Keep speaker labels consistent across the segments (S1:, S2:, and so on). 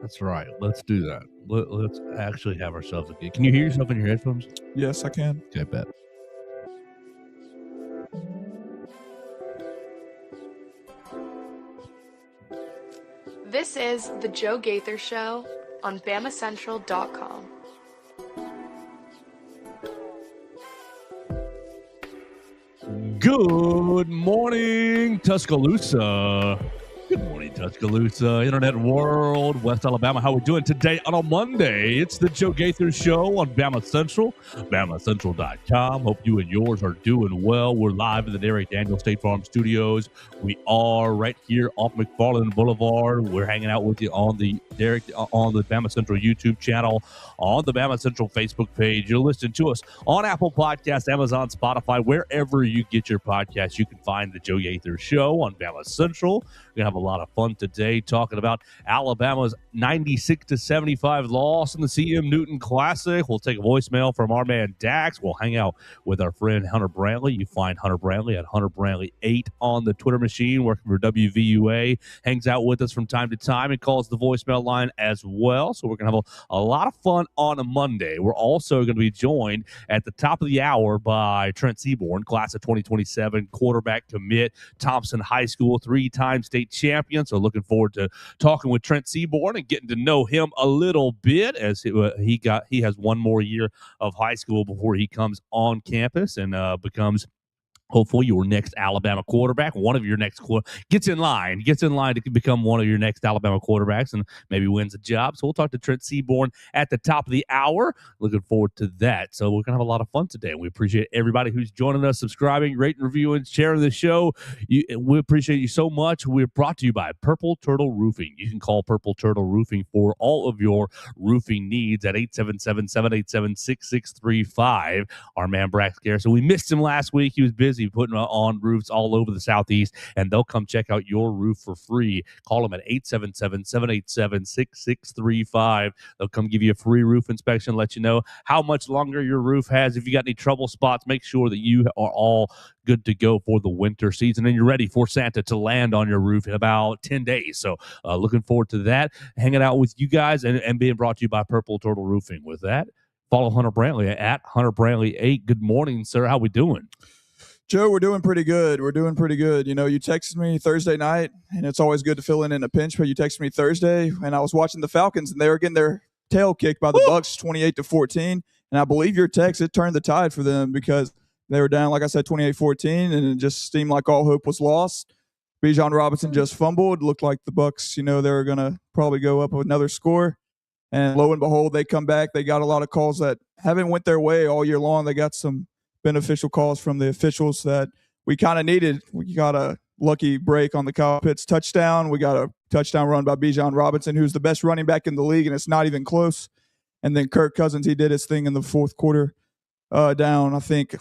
S1: That's right. Let's do that. Let's actually have ourselves a game. Can you hear yourself in your headphones?
S2: Yes, I can.
S1: Okay, bet.
S3: This is the Joe Gaither Show on BamaCentral.com.
S1: Good morning, Tuscaloosa. Good morning, Tuscaloosa, Internet World, West Alabama. How we doing today on a Monday? It's the Joe Gaither Show on Bama Central, BamaCentral.com. Hope you and yours are doing well. We're live in the Derek Daniel State Farm Studios. We are right here off McFarland Boulevard. We're hanging out with you on the Bama Central YouTube channel, on the Bama Central Facebook page. You're listening to us on Apple Podcasts, Amazon, Spotify, wherever you get your podcasts. You can find the Joe Gaither Show on Bama Central. We're going to have a lot of fun today talking about Alabama's 96-75 loss in the CM Newton Classic. We'll take a voicemail from our man Dax. We'll hang out with our friend Hunter Brantley. You find Hunter Brantley at Hunter Brantley 8 on the Twitter machine, working for WVUA. Hangs out with us from time to time and calls the voicemail line as well. So we're going to have a lot of fun on a Monday. We're also going to be joined at the top of the hour by Trent Seaborn, class of 2027, quarterback commit, Thompson High School, 3-time state champion. So looking forward to talking with Trent Seaborn and getting to know him a little bit, as he has one more year of high school before he comes on campus and becomes hopefully your next Alabama quarterback. One of your next gets in line to become one of your next Alabama quarterbacks and maybe wins a job. So we'll talk to Trent Seaborn at the top of the hour. Looking forward to that. So we're going to have a lot of fun today. We appreciate everybody who's joining us, subscribing, rating, reviewing, sharing the show. We appreciate you so much. We're brought to you by Purple Turtle Roofing. You can call Purple Turtle Roofing for all of your roofing needs at 877-787-6635. Our man Brax Garrison, we missed him last week. He was busy putting on roofs all over the Southeast, and they'll come check out your roof for free. Call them at 877-787-6635. They'll come give you a free roof inspection, let you know how much longer your roof has. If you got any trouble spots, make sure that you are all good to go for the winter season, and you're ready for Santa to land on your roof in about 10 days. So looking forward to that, hanging out with you guys and being brought to you by Purple Turtle Roofing. With that, follow Hunter Brantley at Hunter Brantley 8. Good morning, sir. How we doing?
S2: Joe, we're doing pretty good. You know, you texted me Thursday night, and it's always good to fill in a pinch, but you texted me Thursday, and I was watching the Falcons, and they were getting their tail kicked by the Bucs 28-14. And I believe your text, it turned the tide for them because they were down, like I said, 28-14, and it just seemed like all hope was lost. Bijan Robinson just fumbled. Looked like the Bucs, you know, they were going to probably go up with another score. And lo and behold, they come back. They got a lot of calls that haven't went their way all year long. They got some beneficial calls from the officials that we kind of needed. We got a lucky break on the Kyle Pitts touchdown. We got a touchdown run by Bijan Robinson, who's the best running back in the league, and it's not even close. And then Kirk Cousins, he did his thing in the fourth quarter, down, I think,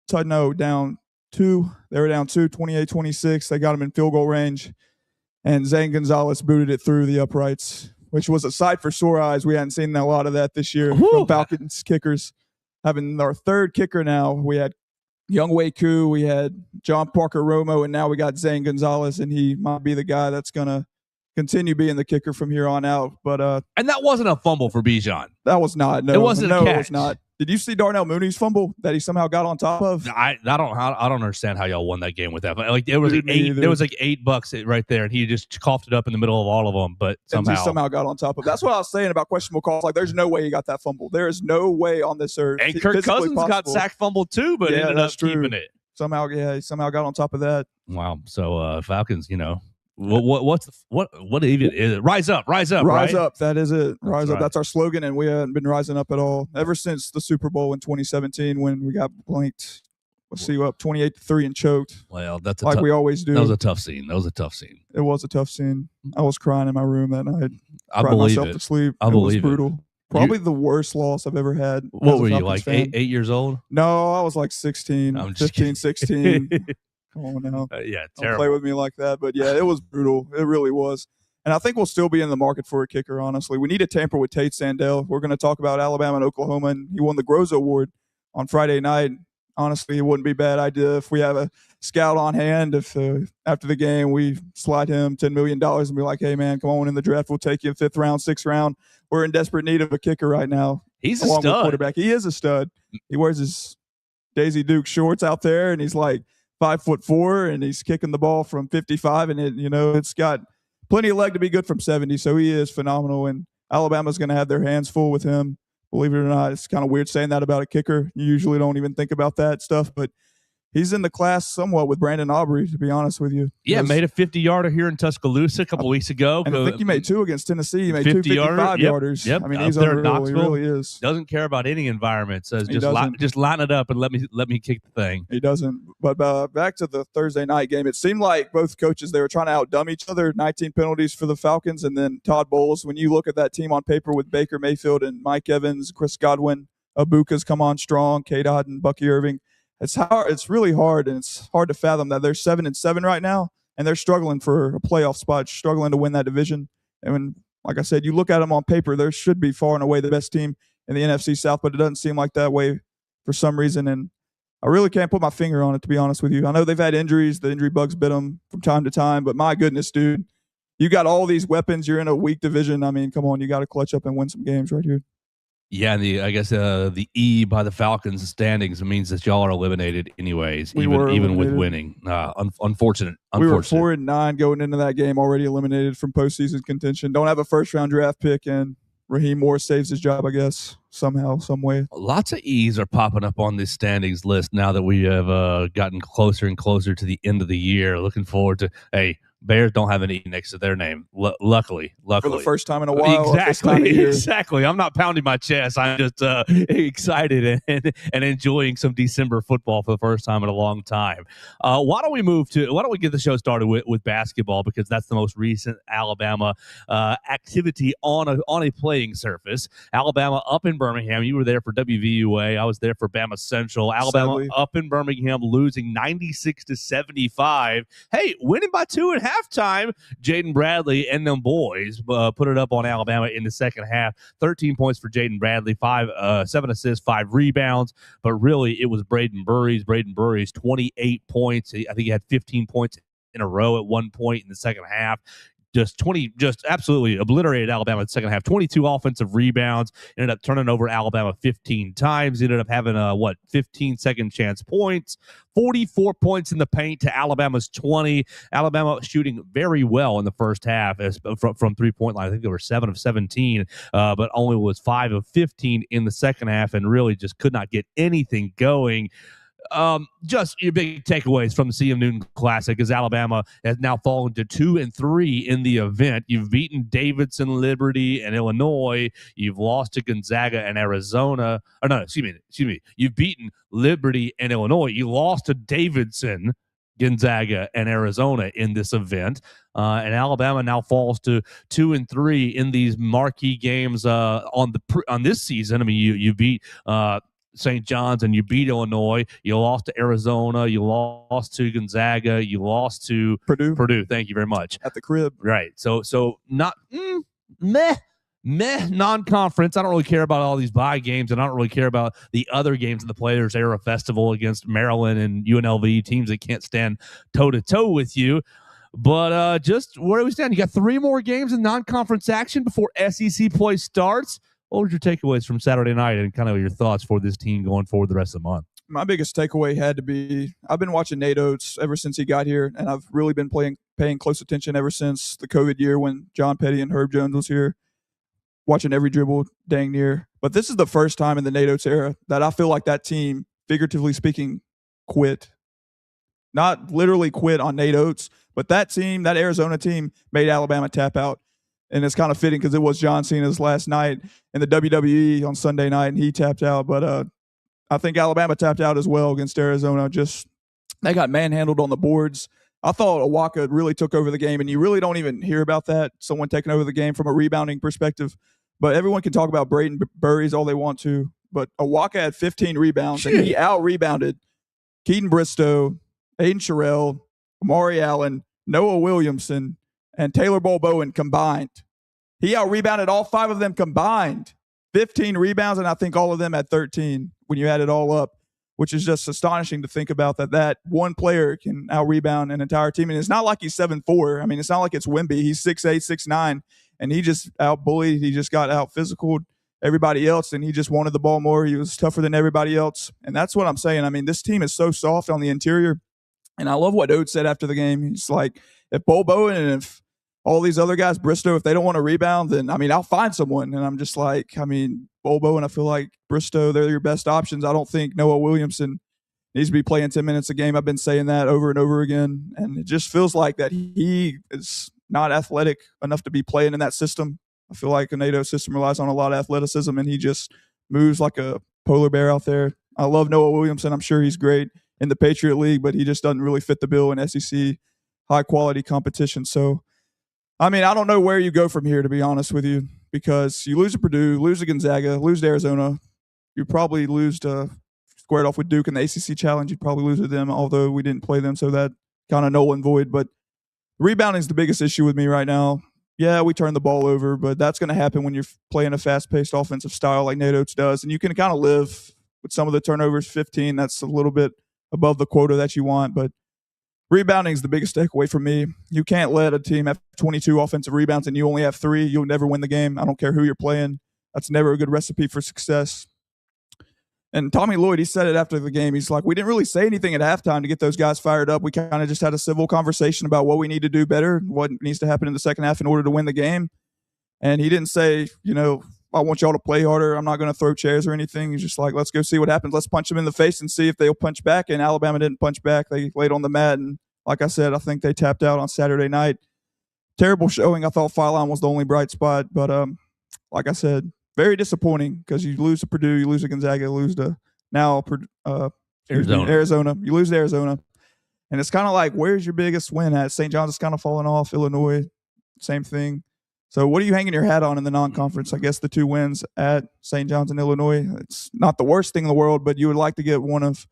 S2: down 2. They were down 2, 28-26. They got him in field goal range. And Zane Gonzalez booted it through the uprights, which was a sight for sore eyes. We hadn't seen a lot of that this year from Falcons kickers. Having our third kicker now, we had Young Wei Koo, we had John Parker Romo, and now we got Zane Gonzalez, and he might be the guy that's going to continue being the kicker from here on out. But
S1: and that wasn't a fumble for Bijan.
S2: That was not. No,
S1: it wasn't.
S2: No,
S1: a catch.
S2: It was not. Did you see Darnell Mooney's fumble that he somehow got on top of?
S1: I don't understand how y'all won that game with that. Like there was like $8 right there, and he just coughed it up in the middle of all of them. But somehow
S2: got on top of. That's what I was saying about questionable calls. Like, there's no way he got that fumble. There is no way on this earth.
S1: And Kirk Cousins got sack fumbled too, but ended up keeping it.
S2: Somehow, he somehow got on top of that.
S1: Wow. So Falcons, you know. What even is it? Rise up, right?
S2: Up. That is it. Rise up. That's our slogan, and we haven't been rising up at all ever since the Super Bowl in 2017 when we got blanked. Let's see, up 28-3 and choked.
S1: Well, that's
S2: we always do.
S1: That was a tough scene. It was a tough scene.
S2: I was crying in my room that night.
S1: I believe
S2: myself
S1: it.
S2: To sleep.
S1: It was
S2: brutal. Probably the worst loss I've ever had.
S1: What were you, like 8 years old?
S2: No, I was like 16, 15, 16. Come on now.
S1: Yeah, terrible.
S2: Don't play with me like that. But, yeah, it was brutal. It really was. And I think we'll still be in the market for a kicker, honestly. We need to tamper with Tate Sandell. We're going to talk about Alabama and Oklahoma, and he won the Groza Award on Friday night. honestly, it wouldn't be a bad idea if we have a scout on hand. If after the game we slide him $10 million and be like, hey, man, come on in the draft. We'll take you 5th round, 6th round. We're in desperate need of a kicker right now.
S1: He's a
S2: along
S1: stud.
S2: With quarterback. He is a stud. He wears his Daisy Duke shorts out there, and he's like 5'4", and he's kicking the ball from 55, and it's got plenty of leg to be good from 70. So he is phenomenal, and Alabama's going to have their hands full with him. Believe it or not, it's kind of weird saying that about a kicker. You usually don't even think about that stuff, but he's in the class somewhat with Brandon Aubrey, to be honest with you.
S1: Yeah, made a 50-yarder here in Tuscaloosa a couple weeks ago.
S2: And I think he made 2 against Tennessee. He made 2 55-yarders.
S1: Yep.
S2: I mean, he's unreal. He really is.
S1: Doesn't care about any environment. Says just line it up and let me kick the thing.
S2: He doesn't. But back to the Thursday night game, it seemed like both coaches, they were trying to outdumb each other. 19 penalties for the Falcons, and then Todd Bowles. When you look at that team on paper with Baker Mayfield and Mike Evans, Chris Godwin, Abuka's come on strong, K-Dot and Bucky Irving. It's hard. It's really hard, and it's hard to fathom that they're 7-7 right now, and they're struggling for a playoff spot, struggling to win that division. And when, like I said, you look at them on paper, there should be far and away the best team in the NFC South, but it doesn't seem like that way for some reason. And I really can't put my finger on it, to be honest with you. I know they've had injuries; the injury bugs bit them from time to time. But my goodness, dude, you got all these weapons. You're in a weak division. I mean, come on, you got to clutch up and win some games right here.
S1: Yeah, and the E by the Falcons standings means that y'all are eliminated anyways, even with winning. Unfortunate.
S2: We were 4-9 going into that game, already eliminated from postseason contention. Don't have a first-round draft pick, and Raheem Moore saves his job, I guess, somehow, some way.
S1: Lots of E's are popping up on this standings list now that we have gotten closer and closer to the end of the year. Looking forward to Bears don't have an E next to their name. Luckily,
S2: for the first time in a while.
S1: Exactly. I'm not pounding my chest. I'm just excited and enjoying some December football for the first time in a long time. Why don't we get the show started with basketball, because that's the most recent Alabama activity on a playing surface. Alabama up in Birmingham. You were there for WVUA. I was there for BamaCentral. Alabama
S2: Sadly.
S1: Up in Birmingham, losing 96-75. Hey, winning by 2 at halftime. Jaden Bradley and them boys put it up on Alabama in the second half. 13 points for Jaden Bradley, 7 assists, 5 rebounds. But really, it was Braden Burry's 28 points. I think he had 15 points in a row at one point in the second half. Just absolutely obliterated Alabama in the second half. 22 offensive rebounds. Ended up turning over Alabama 15 times. Ended up having 15 second chance points. 44 points in the paint to Alabama's 20. Alabama shooting very well in the first half from 3-point line. I think they were 7 of 17, but only was 5 of 15 in the second half, and really just could not get anything going. Just your big takeaways from the CM Newton Classic is Alabama has now fallen to 2-3 in the event. You've beaten Davidson, Liberty, and Illinois. You've lost to Gonzaga and Arizona. Or no, excuse me. You've beaten Liberty and Illinois. You lost to Davidson, Gonzaga, and Arizona in this event. And Alabama now falls to 2-3 in these marquee games on this season. I mean, you beat St. John's and you beat Illinois. You lost to Arizona. You lost to Gonzaga. You lost to Purdue. Thank you very much.
S2: At the crib.
S1: Right. So not meh non-conference. I don't really care about all these bye games, and I don't really care about the other games in the Players Era Festival against Maryland and UNLV, teams that can't stand toe-to-toe with you. But just where do we stand? You got 3 more games in non-conference action before SEC play starts. What were your takeaways from Saturday night and kind of your thoughts for this team going forward the rest of the month?
S2: My biggest takeaway had to be I've been watching Nate Oates ever since he got here, and I've really been paying close attention ever since the COVID year when John Petty and Herb Jones was here, watching every dribble dang near. But this is the first time in the Nate Oates era that I feel like that team, figuratively speaking, quit. Not literally quit on Nate Oates, but that Arizona team, made Alabama tap out. And it's kind of fitting because it was John Cena's last night in the WWE on Sunday night, and he tapped out. But I think Alabama tapped out as well against Arizona. They got manhandled on the boards. I thought Awaka really took over the game, and you really don't even hear about that, someone taking over the game from a rebounding perspective. But everyone can talk about Braden Burries all they want to. But Awaka had 15 rebounds, and he out-rebounded Keaton Bristow, Aiden Sherrill, Amari Allen, Noah Williamson, and Taylor Bowen combined. He out-rebounded all 5 of them combined. 15 rebounds, and I think all of them had 13 when you add it all up. which is just astonishing to think about that one player can out-rebound an entire team. And it's not like he's 7'4". I mean, it's not like it's Wemby. He's 6'8", 6'9", and he just out-bullied. He just got out-physicaled everybody else, and he just wanted the ball more. He was tougher than everybody else, and that's what I'm saying. I mean, this team is so soft on the interior, and I love what Oates said after the game. He's like, if Bol Bowen and if all these other guys, Bristow, if they don't want to rebound, then, I mean, I'll find someone. And I'm just like, I mean, Bol Bowen, I feel like Bristow, they're your best options. I don't think Noah Williamson needs to be playing 10 minutes a game. I've been saying that over and over again, and it just feels like that he is not athletic enough to be playing in that system. I feel like a NATO system relies on a lot of athleticism, and he just moves like a polar bear out there. I love Noah Williamson. I'm sure he's great in the Patriot League, but he just doesn't really fit the bill in SEC high-quality competition. So, I mean, I don't know where you go from here, to be honest with you, because you lose to Purdue, lose to Gonzaga, lose to Arizona. You probably lose to squared off with Duke in the ACC Challenge. You'd probably lose to them, although we didn't play them, so that kind of null and void. But rebounding is the biggest issue with me right now. Yeah, we turn the ball over, but that's going to happen when you're playing a fast-paced offensive style like Nate Oates does. And you can kind of live with some of the turnovers, 15. That's a little bit above the quota that you want. But rebounding is the biggest takeaway for me. You can't let a team have 22 offensive rebounds and you only have 3. You'll never win the game. I don't care who you're playing. That's never a good recipe for success. And Tommy Lloyd, he said it after the game. He's like, we didn't really say anything at halftime to get those guys fired up. We kind of just had a civil conversation about what we need to do better, what needs to happen in the second half in order to win the game. And he didn't say, you know, I want y'all to play harder. I'm not going to throw chairs or anything. He's just like, let's go see what happens. Let's punch them in the face and see if they'll punch back. And Alabama didn't punch back. They laid on the mat. And like I said, I think they tapped out on Saturday night. Terrible showing. I thought Phylon was the only bright spot. But like I said, very disappointing because you lose to Purdue, you lose to Gonzaga, you lose to now Arizona. You lose to Arizona. And it's kind of like, where's your biggest win at? St. John's is kind of falling off. Illinois, same thing. So what are you hanging your hat on in the non-conference? I guess the 2 wins at St. John's and Illinois. It's not the worst thing in the world, but you would like to get one of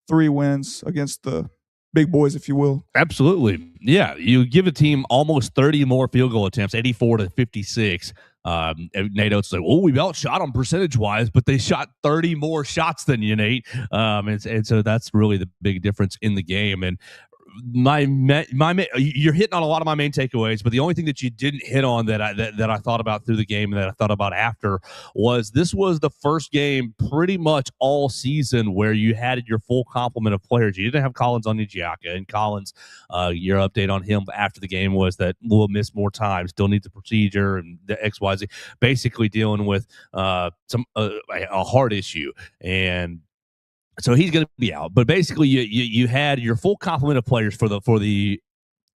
S2: 3 wins against the big boys, if you will.
S1: Absolutely. Yeah. You give a team almost 30 more field goal attempts, 84 to 56. Nate Oates like, oh, we outshot them percentage-wise, but they shot 30 more shots than you, Nate. And so that's really the big difference in the game. And you're hitting on a lot of my main takeaways, but the only thing that you didn't hit on that I thought about through the game and that I thought about after was this was the first game pretty much all season where you had your full complement of players. You didn't have Collins on Nijiaka, and Collins, your update on him after the game was that we'll miss more time, still needs a procedure and the XYZ, basically dealing with a heart issue. And so he's going to be out, but basically you had your full complement of players for the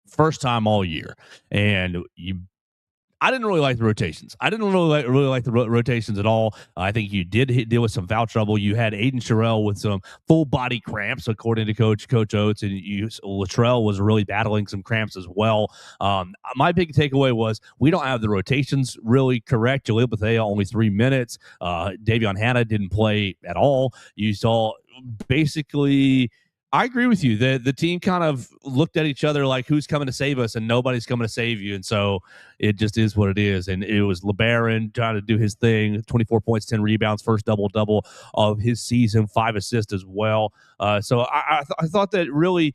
S1: first time all year, and I didn't really like the rotations. I didn't really like the rotations at all. I think you did deal with some foul trouble. You had Aiden Sherrill with some full body cramps, according to Coach Oates, and Latrell was really battling some cramps as well. My big takeaway was we don't have the rotations really correct. Jaleel Bethea only 3 minutes. Davion Hannah didn't play at all. You saw basically, I agree with you that the team kind of looked at each other like, who's coming to save us? And nobody's coming to save you. And so it just is what it is. And it was LeBaron trying to do his thing, 24 points, 10 rebounds, first double-double of his season, 5 assists as well. So I thought that really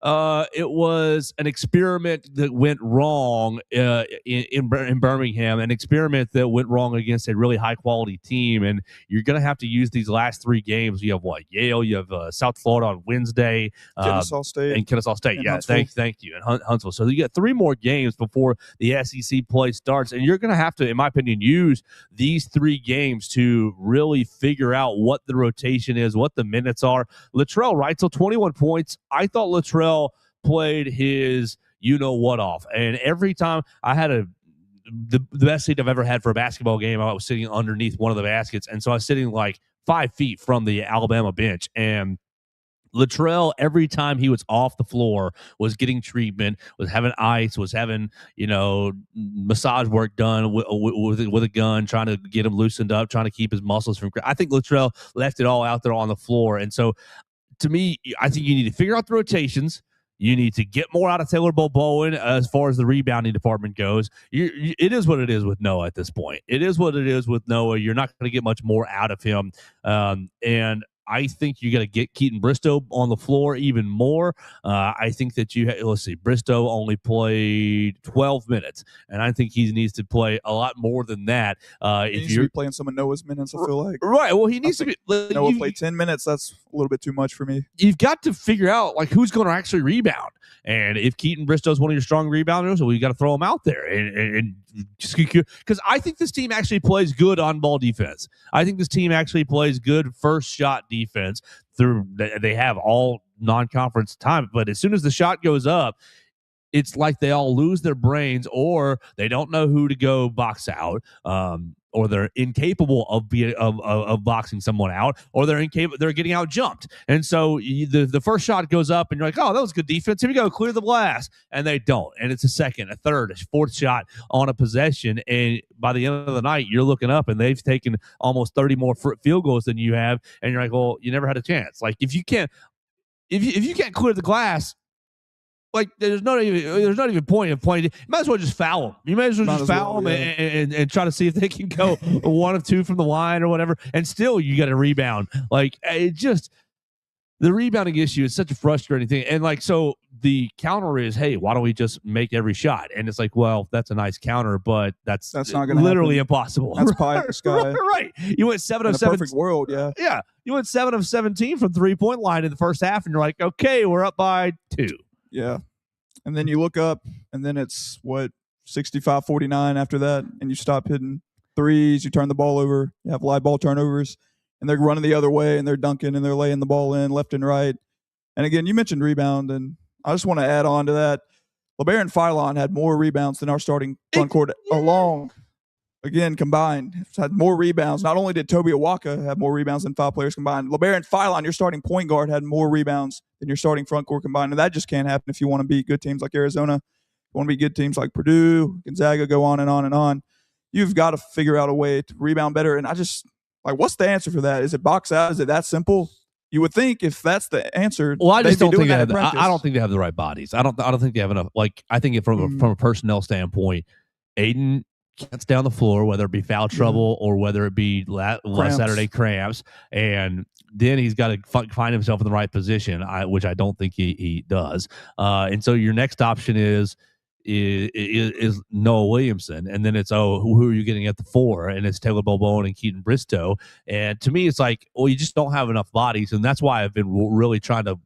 S1: it was an experiment that went wrong in Birmingham, an experiment that went wrong against a really high-quality team. And you're going to have to use these last 3 games. You have Yale, you have South Florida on Wednesday,
S2: Kennesaw State.
S1: And Kennesaw State.
S2: And
S1: yeah,
S2: Huntsville.
S1: thank you. And Huntsville. So you got 3 more games before the SEC play starts. And you're going to have to, in my opinion, use these 3 games to really figure out what the rotation is, what the minutes are. Latrell, right? So 21 points. I thought Latrell played his you-know-what off. And every time I had the best seat I've ever had for a basketball game, I was sitting underneath one of the baskets. And so I was sitting like 5 feet from the Alabama bench. And Latrell, every time he was off the floor, was getting treatment, was having ice, was having, massage work done with a gun, trying to get him loosened up, trying to keep his muscles from. I think Latrell left it all out there on the floor. And so to me, I think you need to figure out the rotations. You need to get more out of Taylor Bowen as far as the rebounding department goes. It is what it is with Noah at this point. It is what it is with Noah. You're not going to get much more out of him. And I think you got to get Keaton Bristow on the floor even more. I think that let's see, Bristow only played 12 minutes, and I think he needs to play a lot more than that.
S2: If you're playing some of Noah's minutes, I feel like.
S1: Right. Well, he needs to be.
S2: Noah played 10 minutes. That's a little bit too much for me.
S1: You've got to figure out like who's going to actually rebound. And if Keaton Bristow is one of your strong rebounders, well, you got to throw him out there and because I think this team actually plays good on ball defense. I think this team actually plays good first shot defense. They have all non-conference time, but as soon as the shot goes up, it's like they all lose their brains, or they don't know who to go box out, or they're incapable of boxing someone out, or they're getting out jumped. And so the first shot goes up, and you're like, oh, that was good defense. Here we go, clear the glass, and they don't. And it's a second, a third, a fourth shot on a possession, and by the end of the night, you're looking up, and they've taken almost 30 more field goals than you have, and you're like, well, you never had a chance. Like if you can't clear the glass. Like there's not even point of playing. You might as well just foul them. You might as well just foul them and try to see if they can go 1 of 2 from the line or whatever. And still, you got to rebound. Like it just the rebounding issue is such a frustrating thing. And like so, the counter is, hey, why don't we just make every shot? And it's like, well, that's a nice counter, but that's not going to literally happen. Impossible.
S2: That's pie in the sky.
S1: Right. You went 7 of 7.
S2: Perfect world, yeah.
S1: Yeah. You went 7 of 17 from 3-point line in the first half, and you're like, okay, we're up by 2.
S2: Yeah. And then you look up, and then it's, 65-49 after that, and you stop hitting threes, you turn the ball over, you have live ball turnovers, and they're running the other way, and they're dunking, and they're laying the ball in left and right. And again, you mentioned rebound, and I just want to add on to that. LeBaron Philon had more rebounds than our starting front court along. Again, combined, had more rebounds. Not only did Toby Awaka have more rebounds than 5 players combined, LeBaron Philon, your starting point guard, had more rebounds than your starting front court combined. And that just can't happen if you want to beat good teams like Arizona. You want to beat good teams like Purdue, Gonzaga, go on and on and on. You've got to figure out a way to rebound better. And I just, what's the answer for that? Is it box out? Is it that simple? You would think if that's the answer.
S1: Well, I just don't think I don't think they have the right bodies. I don't think they have enough. Like I think from a personnel standpoint, Aiden can't stay on the floor, whether it be foul trouble or whether it be last Saturday cramps, and then he's got to find himself in the right position, which I don't think he does. And so your next option is Noah Williamson, and then it's who are you getting at the 4? And it's Taylor Boboan and Keaton Bristow. And to me, it's like, well, you just don't have enough bodies, and that's why I've been really trying to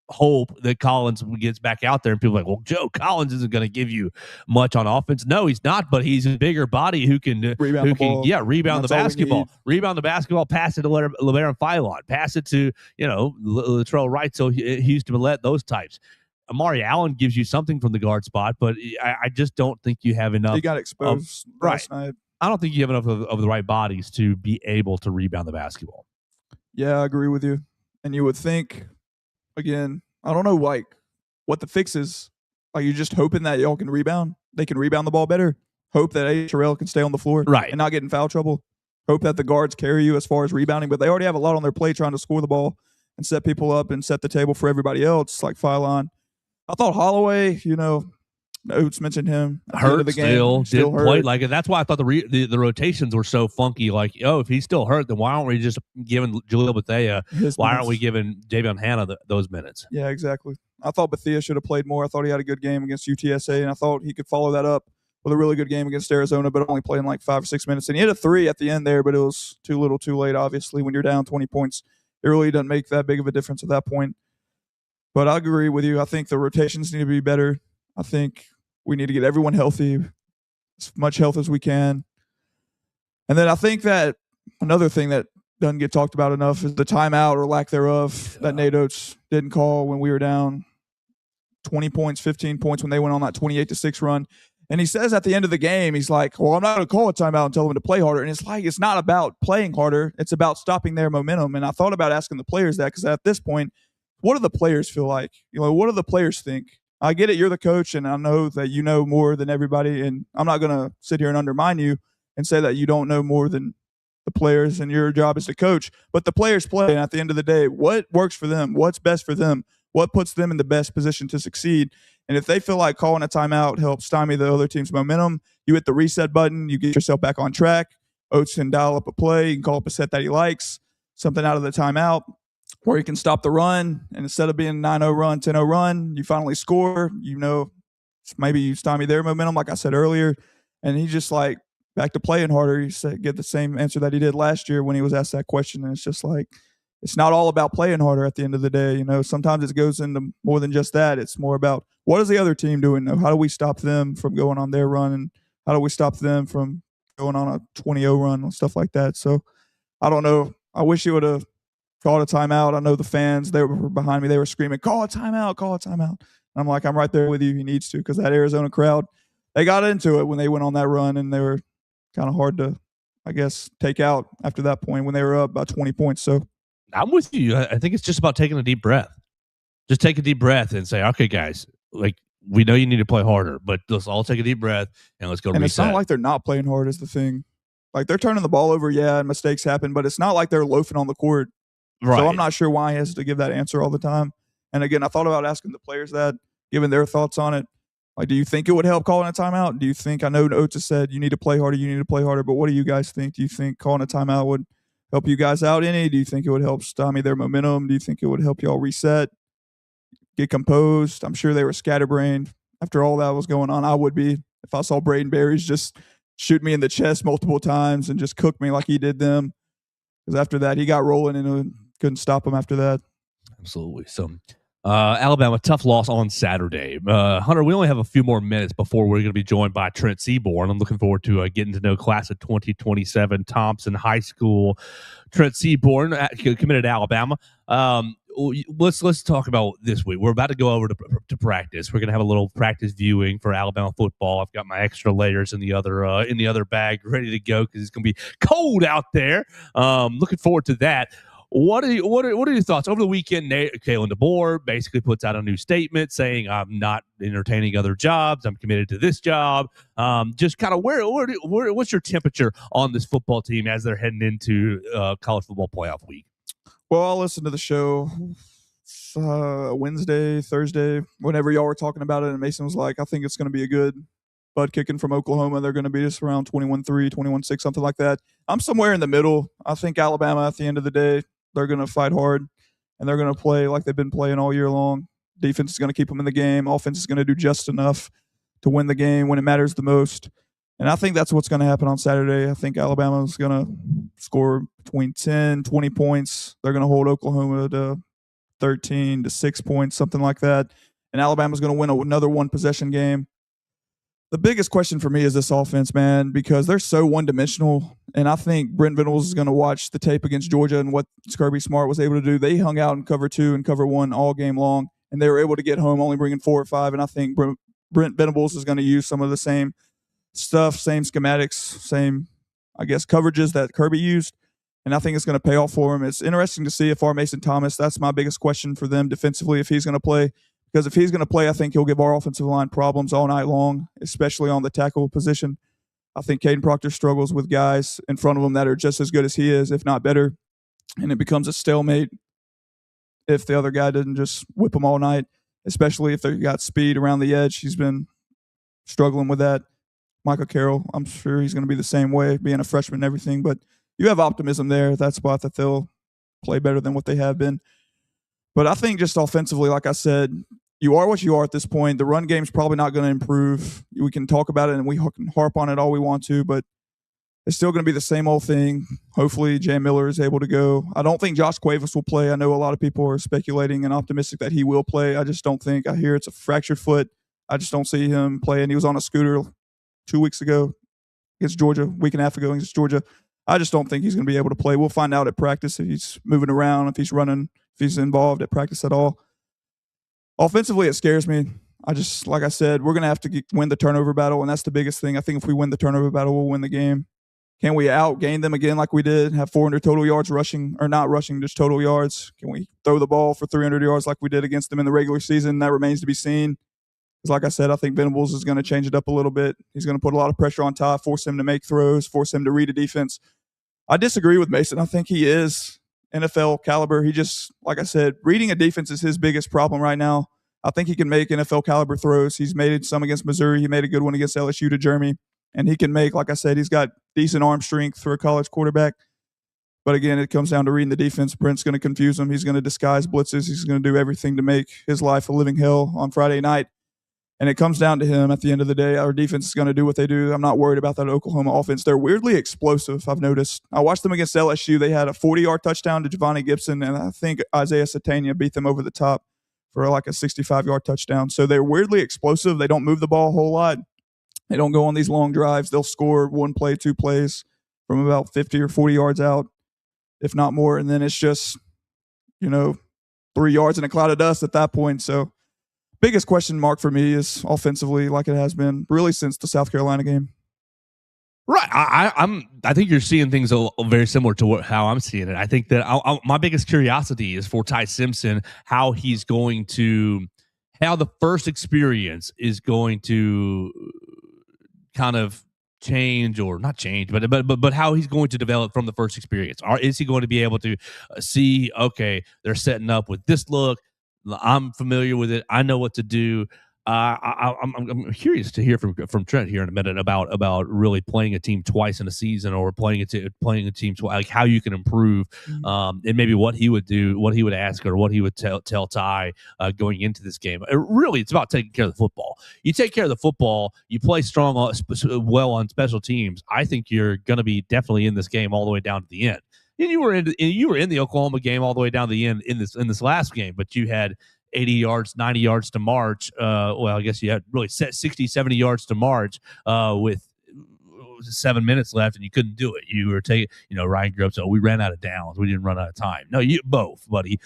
S1: hope that Collins gets back out there, and people are like, well, Joe, Collins isn't going to give you much on offense. No, he's not, but he's a bigger body who can rebound the basketball, pass it to LeBaron Philon, pass it to Latrell Wright, so Houston Millette, those types. Amari Allen gives you something from the guard spot, but I just don't think you have enough.
S2: He got exposed last night.
S1: I don't think you have enough of the right bodies to be able to rebound the basketball.
S2: Yeah, I agree with you. And you would think, again, I don't know, what the fix is. Are you just hoping that y'all can rebound? They can rebound the ball better. Hope that A. Terrell can stay on the floor and not get in foul trouble. Hope that the guards carry you as far as rebounding, but they already have a lot on their plate trying to score the ball and set people up and set the table for everybody else, like Philon. I thought Holloway, Oates mentioned him.
S1: Hurt the game. Still hurt. Play like it. That's why I thought the rotations were so funky. Like, if he's still hurt, then why aren't we just giving Jaleel Bethea? Why aren't we giving Javion Hanna those minutes?
S2: Yeah, exactly. I thought Bethea should have played more. I thought he had a good game against UTSA, and I thought he could follow that up with a really good game against Arizona, but only playing 5 or 6 minutes. And he hit a 3 at the end there, but it was too little too late, obviously. When you're down 20 points, it really doesn't make that big of a difference at that point. But I agree with you. I think the rotations need to be better. I think we need to get everyone healthy, as much health as we can. And then I think that another thing that doesn't get talked about enough is the timeout or lack thereof that Nate Oates didn't call when we were down 20 points, 15 points when they went on that 28-6 run. And he says at the end of the game, he's like, well, I'm not going to call a timeout and tell them to play harder. And it's like, it's not about playing harder. It's about stopping their momentum. And I thought about asking the players that, because at this point, what do the players feel like? What do the players think? I get it. You're the coach, and I know that you know more than everybody. And I'm not going to sit here and undermine you and say that you don't know more than the players, and your job is to coach. But the players play, and at the end of the day, what works for them? What's best for them? What puts them in the best position to succeed? And if they feel like calling a timeout helps stymie the other team's momentum, you hit the reset button, you get yourself back on track. Oates can dial up a play, he can call up a set that he likes. something out of the timeout where you can stop the run. And instead of being 9-0 run, 10-0 run, you finally score. Maybe you stymie their momentum, like I said earlier. And he just like back to playing harder. He said, get the same answer that he did last year when he was asked that question. And it's just like, it's not all about playing harder at the end of the day. Sometimes it goes into more than just that. It's more about what is the other team doing? How do we stop them from going on their run? And how do we stop them from going on a 20-0 run and stuff like that? So I don't know. I wish he would have called a timeout. I know the fans, they were behind me. They were screaming, call a timeout, call a timeout. And I'm like, I'm right there with you. He needs to, because that Arizona crowd, they got into it when they went on that run, and they were kind of hard to, I guess, take out after that point when they were up by 20 points. So
S1: I'm with you. I think it's just about taking a deep breath. Just take a deep breath and say, okay, guys, like, we know you need to play harder, but let's all take a deep breath and let's go reset.
S2: And it's not like they're not playing hard is the thing. Like, they're turning the ball over, yeah, and mistakes happen, but it's not like they're loafing on the court. Right. So I'm not sure why he has to give that answer all the time. And again, I thought about asking the players that, giving their thoughts on it. Like, do you think it would help calling a timeout? Do you think, I know Oates has said you need to play harder, but what do you guys think? Do you think calling a timeout would help you guys out any? Do you think it would help stymie their momentum? Do you think it would help y'all reset, get composed? I'm sure they were scatterbrained after all that was going on. I would be if I saw Braden Berries just shoot me in the chest multiple times and just cook me like he did them. Because after that, he got rolling and couldn't stop him after that.
S1: Absolutely. So, Alabama, tough loss on Saturday. Hunter, we only have a few more minutes before we're going to be joined by Trent Seaborn. I'm looking forward to getting to know class of 2027, Thompson High School. Trent Seaborn, committed to Alabama. Let's talk about this week. We're about to go over to practice. We're going to have a little practice viewing for Alabama football. I've got my extra layers in the other bag ready to go because it's going to be cold out there. Looking forward to that. What are your thoughts? Over the weekend, Kalen DeBoer basically puts out a new statement saying, I'm not entertaining other jobs. I'm committed to this job. Just kind of what's your temperature on this football team as they're heading into college football playoff week?
S2: Well, I'll listen to the show Wednesday, Thursday, whenever y'all were talking about it, and Mason was like, I think it's going to be a good butt kicking from Oklahoma. They're going to beat us around 21-3, 21-6, something like that. I'm somewhere in the middle. I think Alabama, at the end of the day, they're going to fight hard, and they're going to play like they've been playing all year long. Defense is going to keep them in the game. Offense is going to do just enough to win the game when it matters the most. And I think that's what's going to happen on Saturday. I think Alabama is going to score between 10, 20 points. They're going to hold Oklahoma to 13 to 6 points, something like that. And Alabama's going to win another one-possession game. The biggest question for me is this offense, man, because they're so one-dimensional. And I think Brent Venables is going to watch the tape against Georgia and what Kirby Smart was able to do. They hung out in cover 2 and cover 1 all game long, and they were able to get home only bringing 4 or 5. And I think Brent Venables is going to use some of the same stuff, same schematics, same, I guess, coverages that Kirby used. And I think it's going to pay off for him. It's interesting to see if our Mason Thomas, that's my biggest question for them defensively, if he's going to play. Because if he's going to play, I think he'll give our offensive line problems all night long, especially on the tackle position. I think Caden Proctor struggles with guys in front of him that are just as good as he is, if not better. And it becomes a stalemate if the other guy doesn't just whip them all night, especially if they've got speed around the edge. He's been struggling with that. Michael Carroll, I'm sure he's going to be the same way, being a freshman and everything. But you have optimism there at that spot that they'll play better than what they have been. But I think just offensively, like I said, you are what you are at this point. The run game's probably not going to improve. We can talk about it and we can harp on it all we want to, but it's still going to be the same old thing. Hopefully, Jay Miller is able to go. I don't think Josh Cuevas will play. I know a lot of people are speculating and optimistic that he will play. I just don't think. I hear it's a fractured foot. I just don't see him playing. He was on a scooter 2 weeks ago against Georgia, a week and a half ago against Georgia. I just don't think he's going to be able to play. We'll find out at practice if he's moving around, if he's running, if he's involved at practice at all. Offensively, it scares me. Like I said, we're going to have to win the turnover battle, and that's the biggest thing. I think if we win the turnover battle, we'll win the game. Can we outgain them again like we did, have 400 total yards rushing, or not rushing, just total yards? Can we throw the ball for 300 yards like we did against them in the regular season? That remains to be seen. Because like I said, I think Venables is going to change it up a little bit. He's going to put a lot of pressure on Ty, force him to make throws, force him to read a defense. I disagree with Mason. I think he is NFL caliber. He just, like I said, reading a defense is his biggest problem right now. I think he can make NFL caliber throws. He's made some against Missouri. He made a good one against LSU to Jeremy. And he can make, like I said, he's got decent arm strength for a college quarterback. But again, it comes down to reading the defense. Brent's going to confuse him. He's going to disguise blitzes. He's going to do everything to make his life a living hell on Friday night. And it comes down to him at the end of the day. Our defense is going to do what they do. I'm not worried about that Oklahoma offense. They're weirdly explosive, I've noticed. I watched them against LSU. They had a 40-yard touchdown to Javonte Gibson, and I think Isaiah Satania beat them over the top for like a 65-yard touchdown. So they're weirdly explosive. They don't move the ball a whole lot. They don't go on these long drives. They'll score one play, two plays from about 50 or 40 yards out, if not more. And then it's just, 3 yards in a cloud of dust at that point. So biggest question mark for me is offensively, like it has been really since the South Carolina game.
S1: Right. I think you're seeing things very similar to how I'm seeing it. I think that my biggest curiosity is for Ty Simpson, how the first experience is going to kind of change, or not change, but how he's going to develop from the first experience. Is he going to be able to see, okay, they're setting up with this look, I'm familiar with it, I know what to do. I'm curious to hear from Trent here in a minute about really playing a team twice in a season, or playing a team twice, like how you can improve, and maybe what he would do, what he would ask, or what he would tell Ty going into this game. Really, it's about taking care of the football. You take care of the football, you play strong, well on special teams. I think you're going to be definitely in this game all the way down to the end. And you were in the Oklahoma game all the way down to the end in this last game, but you had 80 yards, 90 yards to march. I guess you had really set 60, 70 yards to march with 7 minutes left, and you couldn't do it. You were taking, Ryan grew up, so we ran out of downs. We didn't run out of time. No, you both, buddy.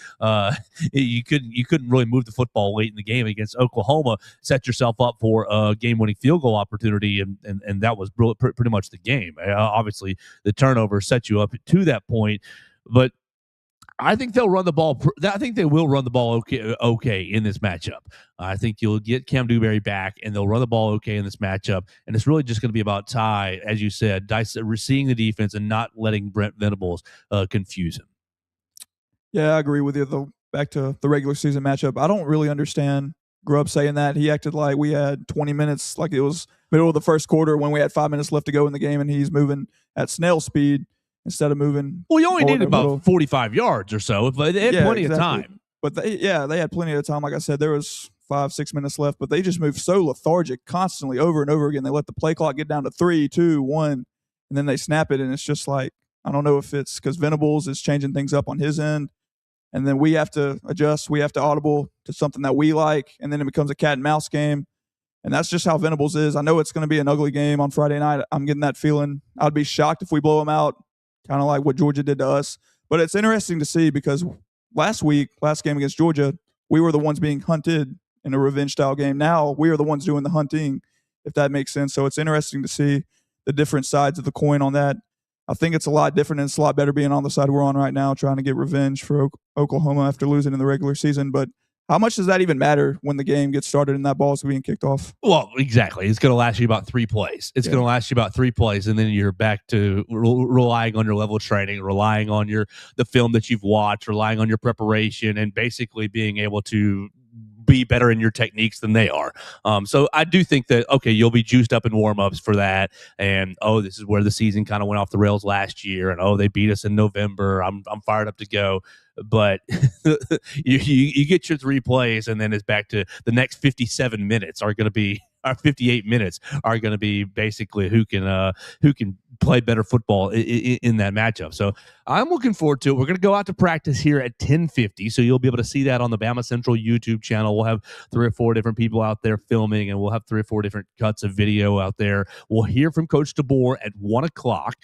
S1: You couldn't really move the football late in the game against Oklahoma, set yourself up for a game-winning field goal opportunity, and that was pretty much the game. Obviously, the turnover set you up to that point, but I think they'll run the ball. I think they will run the ball okay in this matchup. I think you'll get Cam Dewberry back, and they'll run the ball okay in this matchup. And it's really just going to be about Ty, as you said, seeing the defense and not letting Brent Venables confuse him.
S2: Yeah, I agree with you. Though, back to the regular season matchup, I don't really understand Grubb saying that. He acted like we had 20 minutes, like it was middle of the first quarter when we had 5 minutes left to go in the game, and he's moving at snail speed instead of moving.
S1: Well, you only needed about 45 yards or so, but they had plenty of time.
S2: But they had plenty of time. Like I said, there was 5-6 minutes left, but they just moved so lethargic constantly over and over again. They let the play clock get down to 3, 2, 1, and then they snap it, and it's just like, I don't know if it's because Venables is changing things up on his end, and then we have to adjust. We have to audible to something that we like, and then it becomes a cat and mouse game. And that's just how Venables is. I know it's going to be an ugly game on Friday night. I'm getting that feeling. I'd be shocked if we blow them out, kind of like what Georgia did to us. But it's interesting to see because last game against Georgia, we were the ones being hunted in a revenge-style game. Now we are the ones doing the hunting, if that makes sense. So it's interesting to see the different sides of the coin on that. I think it's a lot different, and it's a lot better being on the side we're on right now, trying to get revenge for Oklahoma after losing in the regular season. But how much does that even matter when the game gets started and that ball is being kicked off?
S1: Well, exactly. It's going to last you about 3 plays. It's going to last you about 3 plays, and then you're back to relying on your level of training, relying on the film that you've watched, relying on your preparation, and basically being able to be better in your techniques than they are. So I do think that, okay, you'll be juiced up in warm-ups for that, and, this is where the season kind of went off the rails last year, and, they beat us in November. I'm fired up to go. But you get your 3 plays, and then it's back to the next 57 minutes are going to be, or 58 minutes are going to be basically who can play better football in that matchup. So I'm looking forward to it. We're going to go out to practice here at 10:50, so you'll be able to see that on the BamaCentral YouTube channel. We'll have 3 or 4 different people out there filming, and we'll have 3 or 4 different cuts of video out there. We'll hear from Coach DeBoer at 1 o'clock,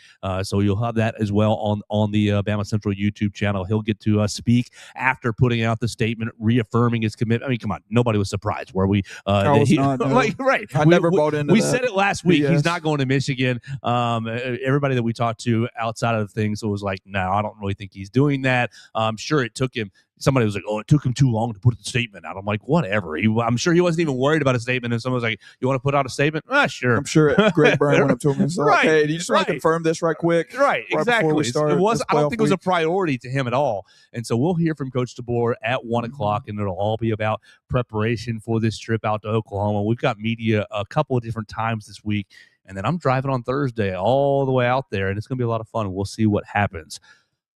S1: so you'll have that as well on the BamaCentral YouTube channel. He'll get to speak after putting out the statement, reaffirming his commitment. I mean, come on, nobody was surprised where we
S2: I was not, no.
S1: Right.
S2: I never bought into
S1: we
S2: that.
S1: said it last week.
S2: BS.
S1: He's not going to Michigan. Everybody that we talked to outside of things was like, no, I don't really think he's doing that. I'm sure it took him. Somebody was like, it took him too long to put the statement out. I'm like, whatever. I'm sure he wasn't even worried about a statement. And someone was like, you want to put out a statement? Sure.
S2: I'm sure Greg Byrne went up to him and said,
S1: Right.
S2: hey, do you just want to confirm this right quick?
S1: Right, exactly.
S2: Before we start
S1: I don't think it was a
S2: week?
S1: priority to him at all. And so we'll hear from Coach DeBoer at 1 o'clock, and it'll all be about preparation for this trip out to Oklahoma. We've got media a couple of different times this week, and then I'm driving on Thursday all the way out there, and it's going to be a lot of fun. We'll see what happens.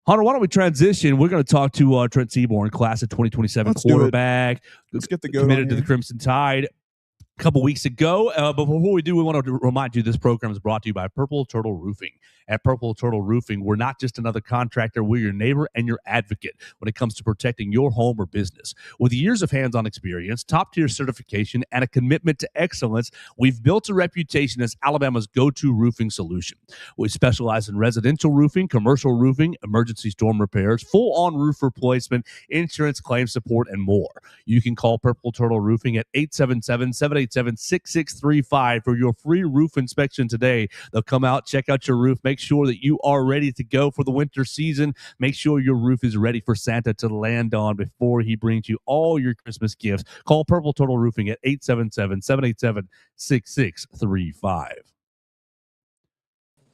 S1: Hunter, why don't we transition? We're going to talk to Trent Seaborn, class of 2027 quarterback.
S2: Let's get the goat
S1: committed
S2: on
S1: to the
S2: here.
S1: Crimson Tide a couple weeks ago. But before we do, we want to remind you this program is brought to you by Purple Turtle Roofing. At Purple Turtle Roofing, we're not just another contractor, we're your neighbor and your advocate when it comes to protecting your home or business. With years of hands-on experience, top-tier certification, and a commitment to excellence, we've built a reputation as Alabama's go-to roofing solution. We specialize in residential roofing, commercial roofing, emergency storm repairs, full-on roof replacement, insurance claim support, and more. You can call Purple Turtle Roofing at 877-787-6635 for your free roof inspection today. They'll come out, check out your roof, make sure that you are ready to go for the winter season. Make sure your roof is ready for Santa to land on before he brings you all your Christmas gifts. Call Purple Turtle Roofing at 877-787-6635.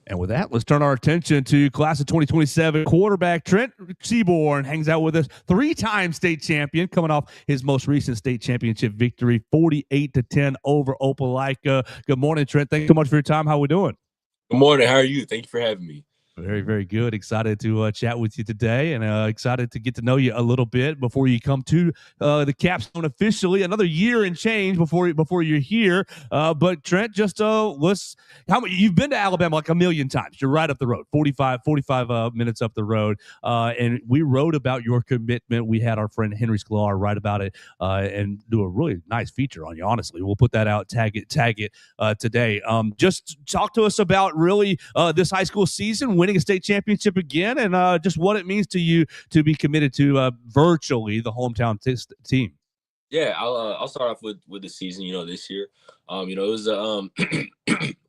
S1: And with that, let's turn our attention to class of 2027 quarterback Trent Seaborn. Hangs out with us, three-time state champion, coming off his most recent state championship victory, 48-10 over Opelika. Good morning, Trent. Thanks so much for your time. How we doing?
S4: Good morning. How are you? Thank you for having me.
S1: Very, very good. Excited to chat with you today, and excited to get to know you a little bit before you come to the capstone officially. Another year and change before you're here. But Trent, just you've been to Alabama like a million times. You're right up the road, 45 minutes up the road. And we wrote about your commitment. We had our friend Henry Sklar write about it and do a really nice feature on you. Honestly, we'll put that out, tag it today. Just talk to us about really this high school season, winning a state championship again, and just what it means to you to be committed to virtually the hometown team.
S4: Yeah, I'll start off with the season. This year, it was a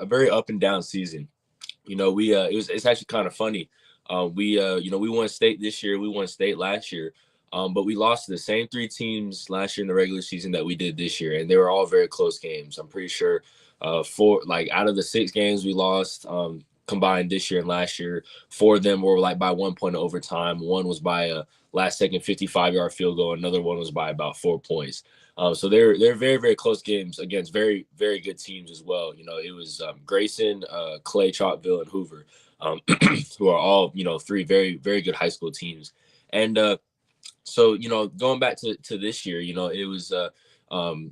S4: very up and down season. It's actually kind of funny. We won state this year. We won state last year. But we lost to the same three teams last year in the regular season that we did this year, and they were all very close games. I'm pretty sure out of the 6 games we lost combined this year and last year, 4 of them were like by 1 point of overtime. One was by a last second 55-yard field goal. Another one was by about 4 points. So they're very, very close games against very, very good teams as well. It was Grayson, Clay, Chalkville, and Hoover, who are all 3 very, very good high school teams. And so going back to this year, it was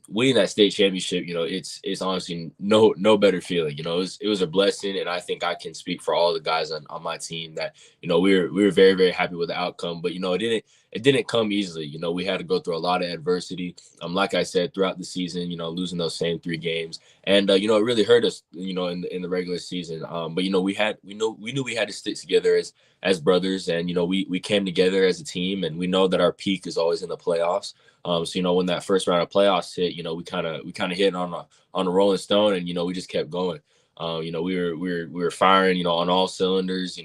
S4: winning that state championship. It's honestly no better feeling. It was a blessing, and I think I can speak for all the guys on my team that we were very, very happy with the outcome. But it didn't come easily. We had to go through a lot of adversity. Like I said, throughout the season, losing those same 3 games, and it really hurt us. In the regular season. But we knew we had to stick together as brothers, and we came together as a team, and we know that our peak is always in the playoffs. So when that first round of playoffs hit, we kind of hit on a rolling stone, and we just kept going. We were firing, on all cylinders.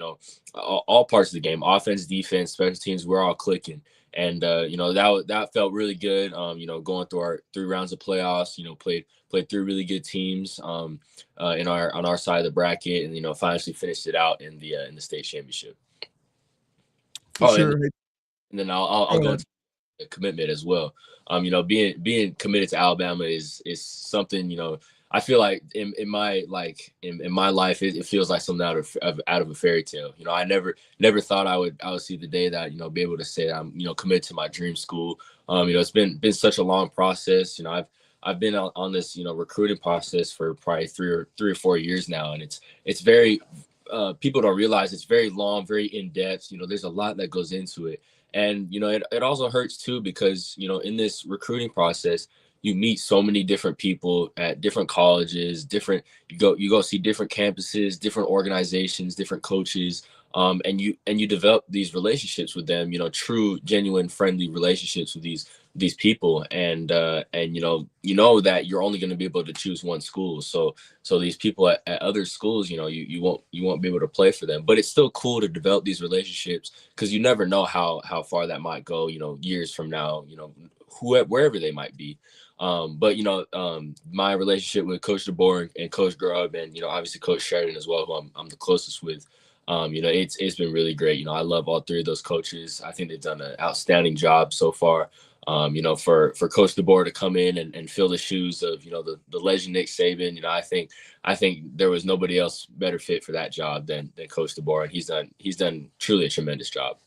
S4: All parts of the game, offense, defense, special teams, we're all clicking, and that felt really good. Going through our 3 rounds of playoffs, played 3 really good teams on our side of the bracket, and finally finished it out in the state championship.
S2: For sure.
S4: And then I'll go into commitment as well. Being committed to Alabama is something, I feel like in my life it feels like something out of a fairy tale. I never thought I would see the day that be able to say that I'm committed to my dream school. It's been such a long process. I've been on this recruiting process for probably 3 or 4 years now, and it's very people don't realize it's very long, very in depth. There's a lot that goes into it. And, it also hurts too, because, in this recruiting process, you meet so many different people at different colleges, you go see different campuses, different organizations, different coaches. And you develop these relationships with them, true, genuine, friendly relationships with these people. And that you're only going to be able to choose one school. So these people at other schools, you won't be able to play for them, but it's still cool to develop these relationships, because you never know how far that might go, years from now, wherever they might be. But my relationship with Coach DeBoer and Coach Grubb, and obviously Coach Sheridan as well, who I'm the closest with, It's been really great. I love all three of those coaches. I think they've done an outstanding job so far. For Coach DeBoer to come in and fill the shoes of, the legend Nick Saban, I think there was nobody else better fit for that job than Coach DeBoer, and he's done truly a tremendous job.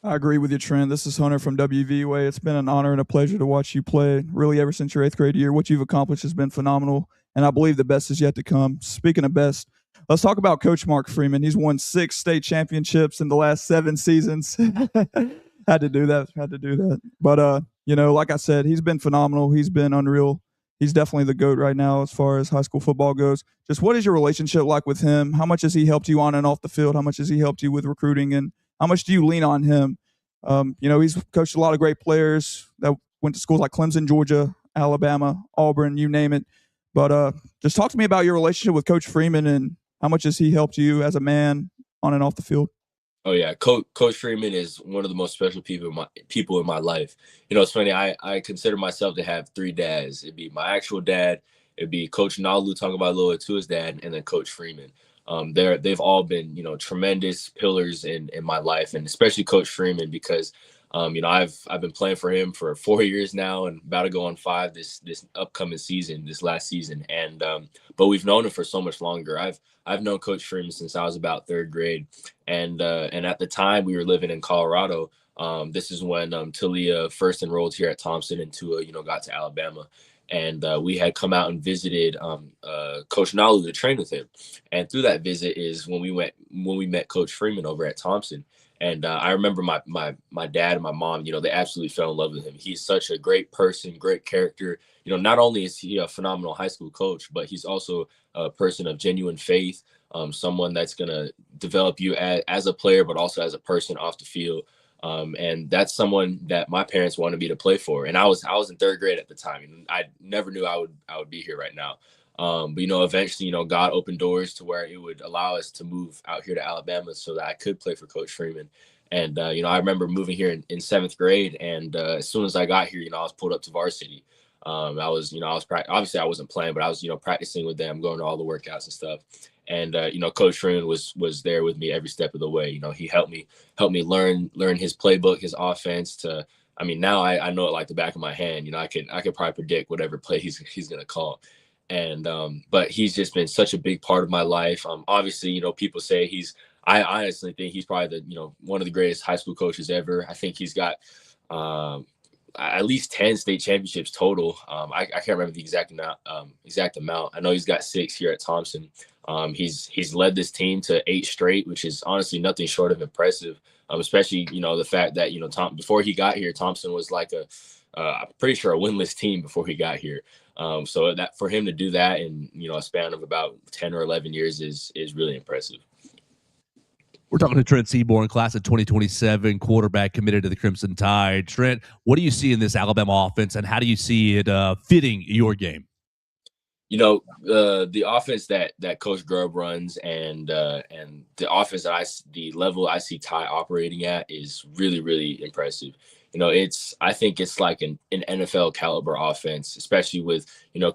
S2: I agree with you, Trent. This is Hunter from WVUA. It's been an honor and a pleasure to watch you play, really, ever since your 8th grade year. What you've accomplished has been phenomenal, and I believe the best is yet to come. Speaking of best, let's talk about Coach Mark Freeman. He's won 6 state championships in the last 7 seasons. Had to do that. But, like I said, he's been phenomenal. He's been unreal. He's definitely the GOAT right now as far as high school football goes. Just what is your relationship like with him? How much has he helped you on and off the field? How much has he helped you with recruiting? And how much do you lean on him? He's coached a lot of great players that went to schools like Clemson, Georgia, Alabama, Auburn, you name it. But just talk to me about your relationship with Coach Freeman and how much has he helped you as a man on and off the field?
S4: Oh yeah, Coach Freeman is one of the most special people in my life. It's funny. I consider myself to have 3 dads. It'd be my actual dad, it'd be Coach Nalu talking about Loa to his dad, and then Coach Freeman. They've all been tremendous pillars in my life, and especially Coach Freeman because I've been playing for him for 4 years now and about to go on 5 this upcoming season, this last season, and but we've known him for so much longer. I've known Coach Freeman since I was about 3rd grade, and at the time we were living in Colorado. This is when Talia first enrolled here at Thompson, and Tua got to Alabama. And we had come out and visited Coach Nalu to train with him. And through that visit is when we met Coach Freeman over at Thompson. And I remember my dad and my mom, they absolutely fell in love with him. He's such a great person, great character. Not only is he a phenomenal high school coach, but he's also a person of genuine faith, someone that's going to develop you as a player, but also as a person off the field. And that's someone that my parents wanted me to play for. And I was in 3rd grade at the time, and I never knew I would be here right now. But eventually, God opened doors to where it would allow us to move out here to Alabama so that I could play for Coach Freeman. And I remember moving here in 7th grade, and as soon as I got here, I was pulled up to varsity. Obviously I wasn't playing, but I was practicing with them, going to all the workouts and stuff. And Coach Freeman was there with me every step of the way. He helped me learn his playbook, his offense. Now I know it like the back of my hand. I could probably predict whatever play he's gonna call. And but he's just been such a big part of my life. Obviously, people say I honestly think he's probably the one of the greatest high school coaches ever. I think he's got at least 10 state championships total. I can't remember the exact amount. I know he's got 6 here at Thompson. He's led this team to 8 straight, which is honestly nothing short of impressive. Especially the fact that before he got here, Thompson was like I'm pretty sure a winless team before he got here. So that for him to do that in a span of about 10 or 11 years is really impressive.
S1: We're talking to Trent Seaborn, class of 2027, quarterback committed to the Crimson Tide. Trent, what do you see in this Alabama offense, and how do you see it fitting your game?
S4: The offense that Coach Grubb runs and the offense the level I see Ty operating at is really, really impressive. I think it's like an NFL caliber offense, especially with,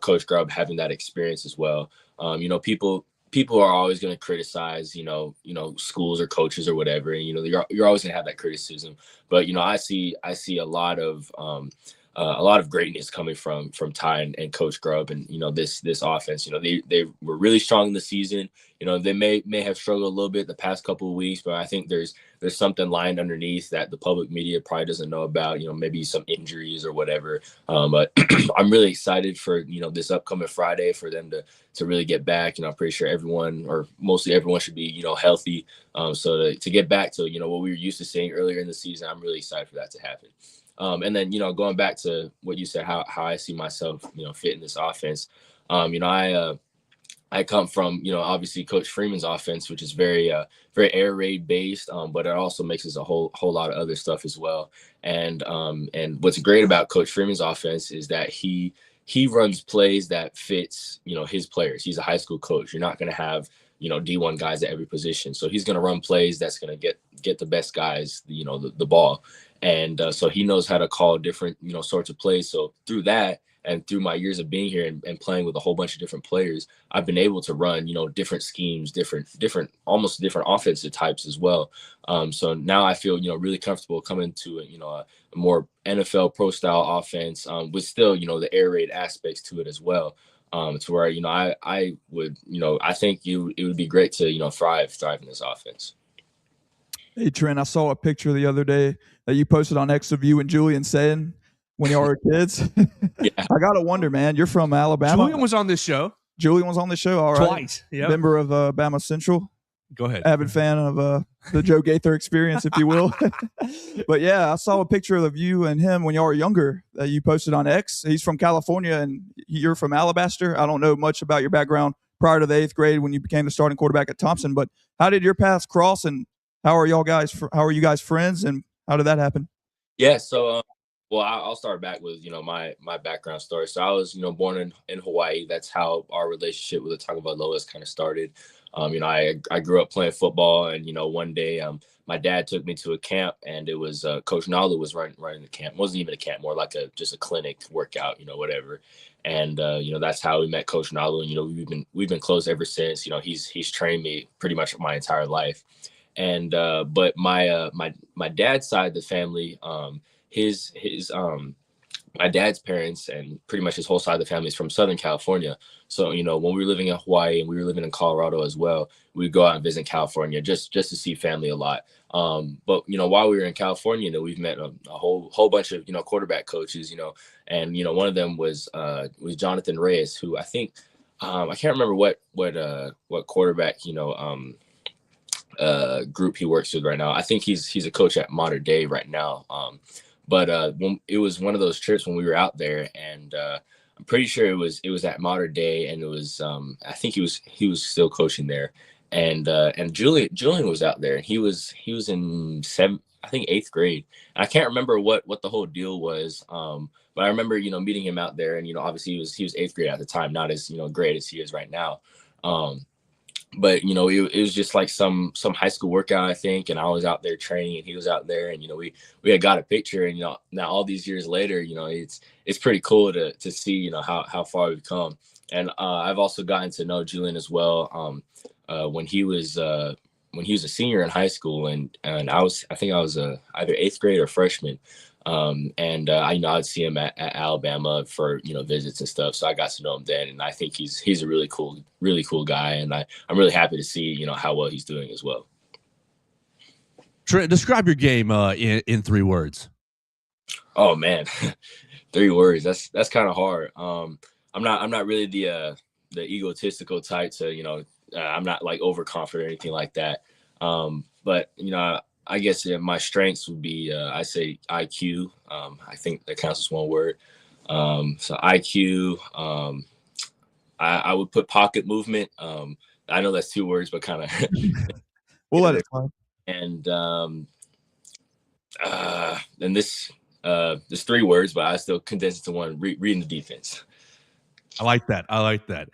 S4: Coach Grubb having that experience as well. People are always going to criticize, schools or coaches or whatever. And, you're always going to have that criticism. But, I see a lot of greatness coming from Ty and Coach Grubb and, this offense. They were really strong in the season. They may have struggled a little bit the past couple of weeks, but I think there's something lying underneath that the public media probably doesn't know about, maybe some injuries or whatever. But I'm really excited for, this upcoming Friday for them to really get back. I'm pretty sure everyone or mostly everyone should be, healthy. So to get back to, what we were used to seeing earlier in the season, I'm really excited for that to happen. And then, going back to what you said, how I see myself, fitting this offense. I come from, obviously Coach Freeman's offense, which is very air raid based, but it also mixes a whole lot of other stuff as well. And what's great about Coach Freeman's offense is that he runs plays that fits, his players. He's a high school coach. You're not going to have, D1 guys at every position. So he's going to run plays that's going to get the best guys, the ball. And so he knows how to call different, sorts of plays. So through that, And through my years of being here and playing with a whole bunch of different players, I've been able to run, different schemes, almost different offensive types as well. So now I feel, really comfortable coming to a more NFL pro style offense, with still, the air raid aspects to it as well. To where, I would, I think it would be great to, thrive in this offense.
S2: Hey, Trent, I saw a picture the other day that you posted on X of you and Julian saying when y'all were kids.
S4: Yeah.
S2: I got to wonder, man, you're from Alabama.
S1: Julian was on this show.
S2: All right.
S1: Twice. Yeah.
S2: Member of BamaCentral.
S1: Go ahead.
S2: Avid fan of the Joe Gaither experience, if you will. But yeah, I saw a picture of you and him when y'all were younger that you posted on X. He's from California and you're from Alabaster. I don't know much about your background prior to the 8th grade when you became the starting quarterback at Thompson, but how did your paths cross and how are you guys friends and how did that happen?
S4: Yeah. So, well, I'll start back with, my background story. So I was, born in Hawaii. That's how our relationship with the Tagovailoas kind of started. I grew up playing football and, one day my dad took me to a camp and it was Coach Nalu was running the camp. It wasn't even a camp, more like just a clinic workout, whatever. And, that's how we met Coach Nalu. And, we've been close ever since. He's trained me pretty much my entire life. And but my dad's side of the family, his my dad's parents and pretty much his whole side of the family is from Southern California. So, when we were living in Hawaii and we were living in Colorado as well, we'd go out and visit California just to see family a lot. But, while we were in California, we've met a whole bunch of, quarterback coaches, and, one of them was Jonathan Reyes, who I think, I can't remember what quarterback, group he works with right now. I think he's a coach at Modern Day right now. But when it was one of those trips when we were out there, and I'm pretty sure it was at Modern Day, and it was I think he was still coaching there, and Julian was out there, and he was in 8th grade. And I can't remember what the whole deal was, but I remember meeting him out there, and obviously he was 8th grade at the time, not as great as he is right now. But it was just like some high school workout, I think, and I was out there training and he was out there, and we had got a picture, and now all these years later, it's pretty cool to see how far we've come. And I've also gotten to know Julian as well when he was a senior in high school, and I think I was either 8th grade or freshman. I'd see him at Alabama for, visits and stuff. So I got to know him then. And I think he's a really cool guy. And I'm really happy to see, how well he's doing as well.
S1: Trent, describe your game in 3 words.
S4: Oh man, 3 words. That's kind of hard. I'm not really the egotistical type to, I'm not like overconfident or anything like that. But, I guess my strengths would be, I say IQ. I think that counts as one word. So IQ, I would put pocket movement. I know that's 2 words, but kind of.
S2: We'll let it fly.
S4: And this 3 words, but I still condense it to one, reading the defense.
S1: I like that.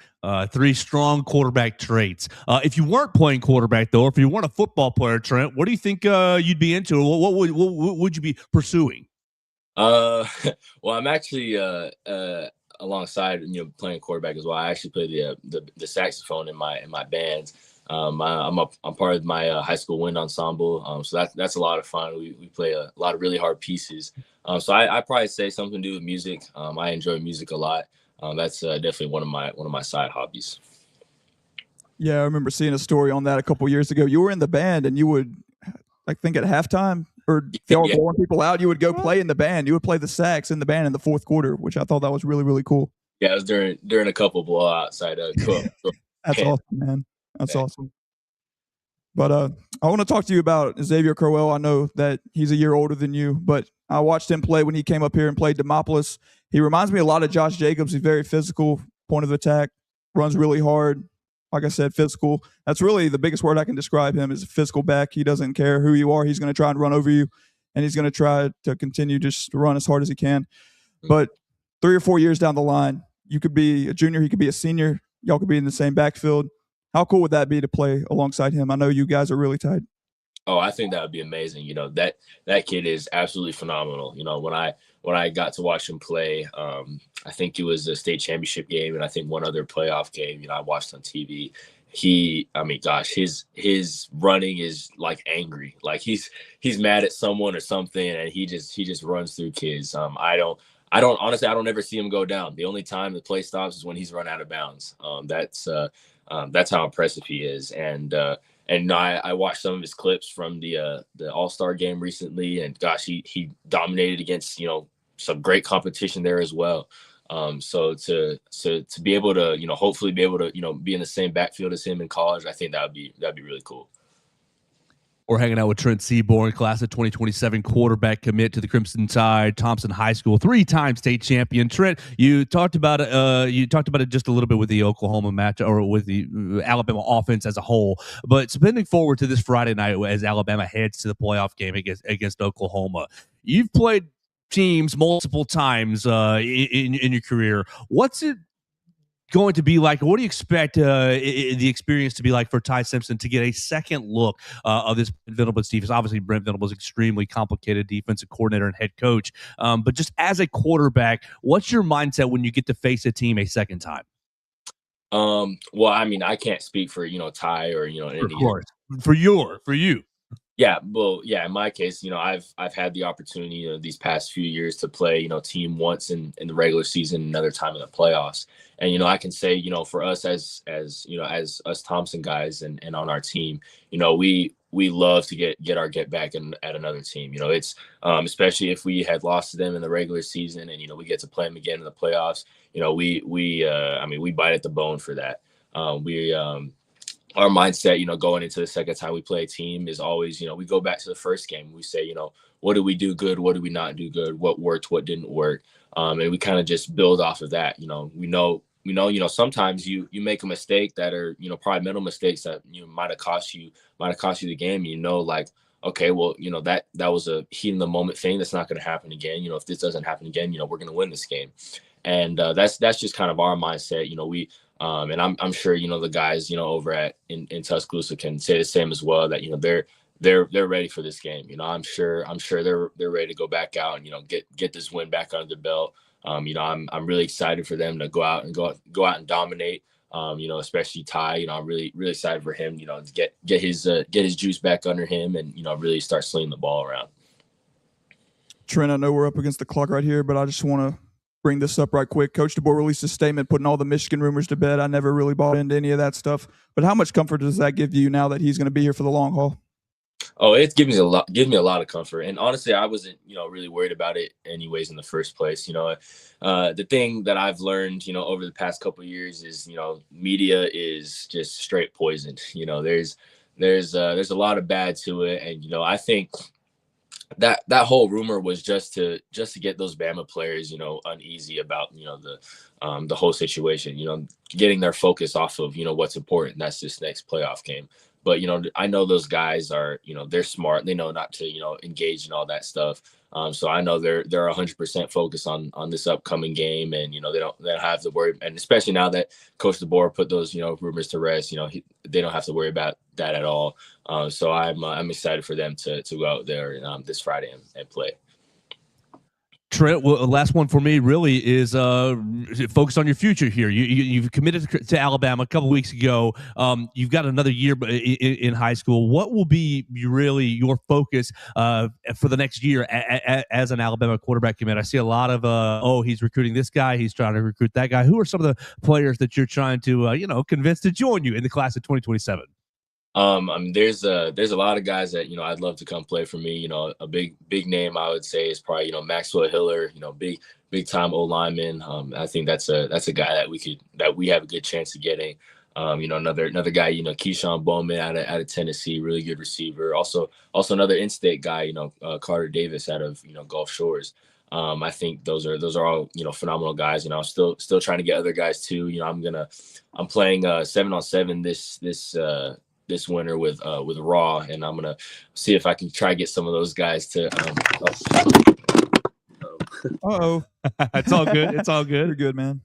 S1: 3 strong quarterback traits. If you weren't playing quarterback, though, or if you weren't a football player, Trent, what do you think you'd be into? What would you be pursuing?
S4: Well, I'm actually alongside playing quarterback as well. I actually play the saxophone in my bands. I'm part of my high school wind ensemble. So that's a lot of fun. We play a lot of really hard pieces. So I probably say something to do with music. I enjoy music a lot. That's definitely one of my side hobbies.
S2: Yeah, I remember seeing a story on that a couple years ago. You were in the band, and you would, I think, at halftime or if y'all were blowing people out, you would go play in the band. You would play the sax in the band in the 4th quarter, which I thought that was really, really cool.
S4: Yeah, it was during a couple blowouts.
S2: That's awesome, man. That's awesome. But I want to talk to you about Xavier Crowell. I know that he's a year older than you, but I watched him play when he came up here and played Demopolis. He reminds me a lot of Josh Jacobs. He's very physical, point of attack, runs really hard. Like I said, physical. That's really the biggest word I can describe him is a physical back. He doesn't care who you are. He's going to try and run over you, and he's going to try to continue just to run as hard as he can. But 3 or 4 years down the line, you could be a junior, he could be a senior. Y'all could be in the same backfield. How cool would that be to play alongside him? I know you guys are really tight.
S4: Oh, I think that would be amazing. That kid is absolutely phenomenal. When I got to watch him play, I think it was a state championship game and I think one other playoff game, I watched on TV. I mean, gosh, his running is like angry. Like he's mad at someone or something and he just runs through kids. I don't honestly, I don't ever see him go down. The only time the play stops is when he's run out of bounds. That's how impressive he is. And I watched some of his clips from the All-Star game recently, and gosh, he dominated against some great competition there as well. So to be able to hopefully be able to be in the same backfield as him in college, I think that'd be really cool.
S1: We're hanging out with Trent Seaborn, class of 2027 quarterback commit to the Crimson Tide, Thompson High School, 3-time state champion. Trent, you talked about it just a little bit with the Oklahoma match or with the Alabama offense as a whole. But spending forward to this Friday night as Alabama heads to the playoff game against Oklahoma, you've played teams multiple times in your career. What's it going to be like? What do you expect the experience to be like for Ty Simpson to get a second look of this Venables defense? Obviously, Brent Venables is extremely complicated defensive coordinator and head coach. But just as a quarterback, what's your mindset when you get to face a team a second time?
S4: Well, I mean, I can't speak for Ty or any
S1: of course for you.
S4: Yeah, well, yeah. In my case, I've had the opportunity, these past few years to play, team once in the regular season, another time in the playoffs, and I can say, for us as us Thompson guys and on our team, we love to get our get back at another team. It's especially if we had lost to them in the regular season, and we get to play them again in the playoffs. We bite at the bone for that. Our mindset, going into the second time we play a team is always, we go back to the first game. We say, what did we do good? What did we not do good? What worked? What didn't work? And we kind of just build off of that. We know, sometimes you make a mistake that are, probably mental mistakes that might have cost you the game. Like, okay, well, that was a heat in the moment thing. That's not going to happen again. If this doesn't happen again, we're going to win this game. And that's just kind of our mindset. And I'm sure the guys over in Tuscaloosa can say the same as well, that they're ready for this game. I'm sure they're ready to go back out and get this win back under the belt. I'm really excited for them to go out and dominate. Especially Ty. I'm really excited for him. To get his juice back under him and really start slinging the ball around.
S2: Trent, I know we're up against the clock right here, but I just want to bring this up right quick. Coach DeBoer released a statement putting all the Michigan rumors to bed. I never really bought into any of that stuff. But how much comfort does that give you now that he's going to be here for the long haul?
S4: Oh, it gives me a lot of comfort. And honestly, I wasn't, really worried about it anyways in the first place. The thing that I've learned, over the past couple of years is, media is just straight poison. There's a lot of bad to it. And, I think that whole rumor was just to get those Bama players, uneasy about, the whole situation, getting their focus off of, what's important. That's this next playoff game. But, I know those guys are, they're smart. They know not to, engage in all that stuff. So I know they're 100% focused on this upcoming game, and they don't have to worry. And especially now that Coach DeBoer put those rumors to rest, they don't have to worry about that at all. So I'm excited for them to go out there this Friday and play.
S1: Trent, well, last one for me really is focus on your future here. You've committed to Alabama a couple weeks ago. You've got another year in high school. What will be really your focus for the next year as an Alabama quarterback commit? I see a lot of, he's recruiting this guy, he's trying to recruit that guy. Who are some of the players that you're trying to, convince to join you in the class of 2027?
S4: I mean, there's a lot of guys that I'd love to come play for me. A big name I would say is probably Maxwell Hiller. Big time O lineman. I think that's a guy that we have a good chance of getting. Another guy, Keyshawn Bowman out of Tennessee, really good receiver. Also another in-state guy, Carter Davis out of Gulf Shores. I think those are all phenomenal guys. I'm still trying to get other guys too. I'm playing 7-on-7 this winter with Raw, and I'm gonna see if I can try to get some of those guys to.
S1: It's all good. It's all good.
S2: You're good, man.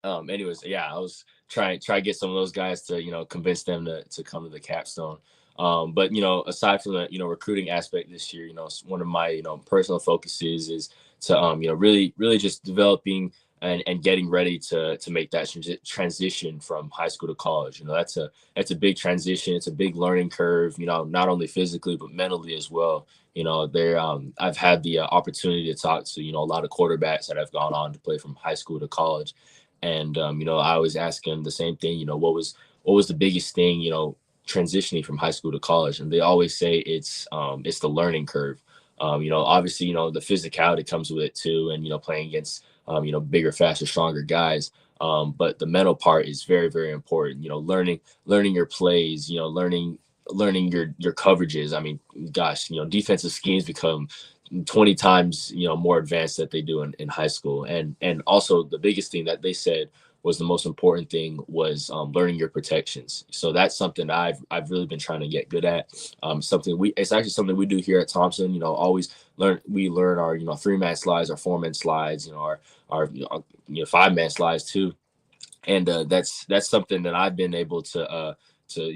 S4: Anyways, yeah, I was trying to get some of those guys to convince them to come to the Capstone. But aside from the recruiting aspect this year, one of my personal focuses is to really just developing and getting ready to make that transition from high school to college. That's a big transition. It's a big learning curve. Not only physically but mentally as well. I've had the opportunity to talk to a lot of quarterbacks that have gone on to play from high school to college, and I always ask them the same thing. What was the biggest thing transitioning from high school to college? And they always say it's the learning curve. Obviously the physicality comes with it too, and playing against bigger, faster, stronger guys. But the mental part is very, very important. Learning your plays. Learning your coverages. I mean, gosh, defensive schemes become 20 times more advanced that they do in high school. And also the biggest thing that they said was the most important thing was learning your protections. So that's something I've really been trying to get good at. It's actually something we do here at Thompson. Always learn our 3-man slides, our 4-man slides, our 5-man slides too. And that's something that I've been able to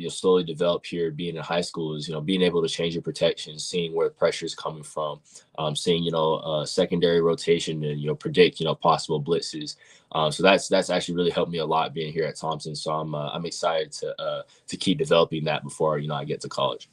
S4: slowly develop here being in high school, is being able to change your protections, seeing where the pressure is coming from, seeing secondary rotation, and predict possible blitzes. So that's actually really helped me a lot being here at Thompson. So I'm excited to keep developing that before I get to college.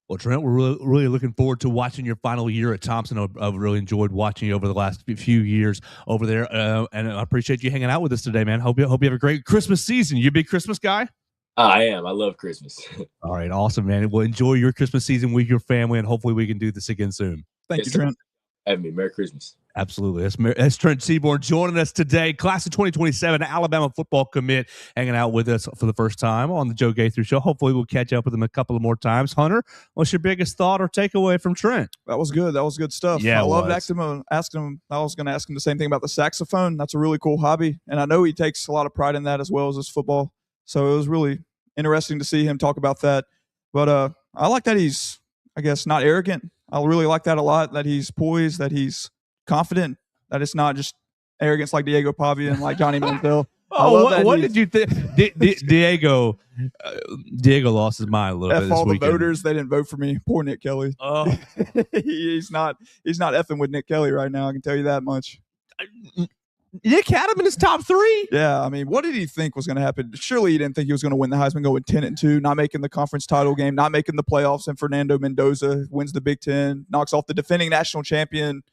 S1: Well, Trent, we're really looking forward to watching your final year at Thompson. I've really enjoyed watching you over the last few years over there, and I appreciate you hanging out with us today, man. Hope you have a great Christmas season. You a big Christmas guy?
S4: I am. I love Christmas.
S1: All right, awesome, man. Well, enjoy your Christmas season with your family, and hopefully we can do this again soon.
S2: Thank you, Trent.
S4: Have me. Merry Christmas.
S1: Absolutely. That's Trent Seaborn joining us today. Class of 2027 Alabama football commit, hanging out with us for the first time on the Joe Gaither Show. Hopefully we'll catch up with him a couple of more times. Hunter, what's your biggest thought or takeaway from Trent?
S2: That was good. That was good stuff.
S1: Yeah,
S2: I loved asking him. I was going to ask him the same thing about the saxophone. That's a really cool hobby, and I know he takes a lot of pride in that as well as his football. So it was really interesting to see him talk about that. But I like that he's, I guess, not arrogant. I really like that a lot, that he's poised, that he's confident, that it's not just arrogance like Diego Pavia and like Johnny Manziel.
S1: What did you think? Diego lost his mind a little bit this
S2: all the
S1: weekend.
S2: voters, they didn't vote for me. Poor Nick Kelly.
S1: Oh.
S2: he's not effing with Nick Kelly right now. I can tell you that much.
S1: Nick had him in his top 3.
S2: Yeah, I mean, what did he think was going to happen? Surely he didn't think he was going to win the Heisman, going 10-2, not making the conference title game, not making the playoffs, and Fernando Mendoza wins the Big Ten, knocks off the defending national champion,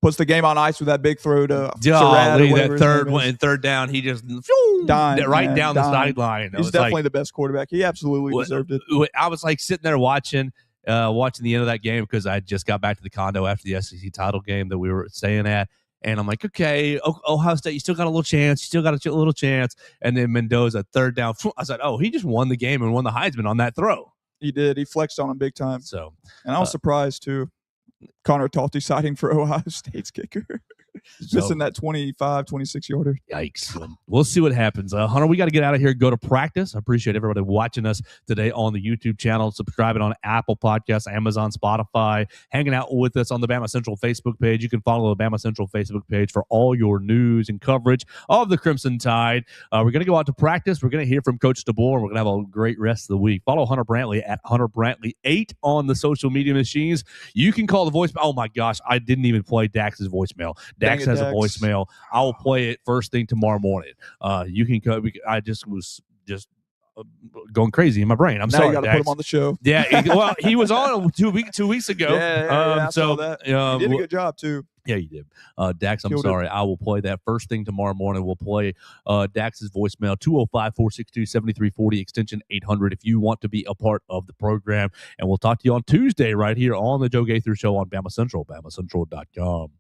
S2: puts the game on ice with that big throw to Surratt.
S1: That third down, he just down the sideline.
S2: He's definitely the best quarterback. He absolutely deserved it.
S1: I was like sitting there watching the end of that game because I just got back to the condo after the SEC title game that we were staying at. And I'm like, okay, Ohio State, you still got a little chance. You still got a little chance. And then Mendoza, third down. I said, he just won the game and won the Heisman on that throw.
S2: He did. He flexed on him big time.
S1: So,
S2: and I was surprised, too. Connor Talty citing for Ohio State's kicker. Missing that 25, 26-yarder.
S1: Yikes. We'll see what happens. Hunter, we got to get out of here and go to practice. I appreciate everybody watching us today on the YouTube channel, subscribing on Apple Podcasts, Amazon, Spotify, hanging out with us on the BamaCentral Facebook page. You can follow the BamaCentral Facebook page for all your news and coverage of the Crimson Tide. We're going to go out to practice. We're going to hear from Coach DeBoer. We're going to have a great rest of the week. Follow Hunter Brantley at Hunter Brantley8 on the social media machines. You can call the voicemail. Oh, my gosh. I didn't even play Dax's voicemail. Dax has a voicemail. I will play it first thing tomorrow morning. You can go. I just was going crazy in my brain. I'm sorry.
S2: You got to put him on the show.
S1: Yeah. Well, he was on 2 weeks ago.
S2: Yeah, I saw that. He did a good job too.
S1: Yeah, you did. Dax, I'm sorry. I will play that first thing tomorrow morning. We'll play Dax's voicemail, 205-462-7340, extension 800, if you want to be a part of the program. And we'll talk to you on Tuesday right here on the Joe Gaither Show on BamaCentral, BamaCentral.com.